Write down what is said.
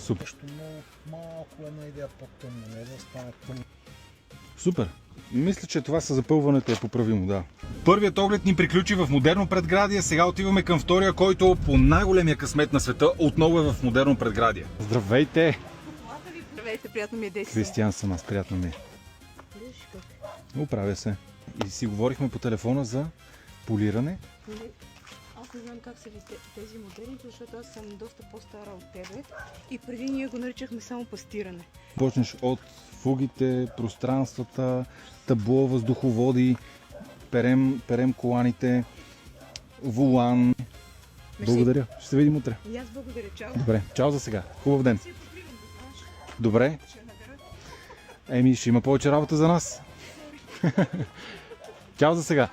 Супер. Малко една идея по-тъмно, не да стане тъмно. Супер. Мисля, че това със запълването е поправимо, да. Първият оглед ни приключи в Модерно предградие, сега отиваме към втория, който по най-големия късмет на света отново е в Модерно предградие. Здравейте! Здравейте, приятно ми е Деси. Кристиян съм аз, приятно ми е. Оправя се. И си говорихме по телефона за полиране. Аз не знам как са ви тези модерни, защото аз съм доста по-стара от тебе и преди ние го наричахме само пастиране. Почнеш от фугите, пространствата, табло, въздуховоди, перем коланите, волан. Мерси. Благодаря. Ще се видим утре. И аз благодаря. Чао. Добре, чао за сега. Хубав ден. Добре. Еми, ще има повече работа за нас. Чао за сега.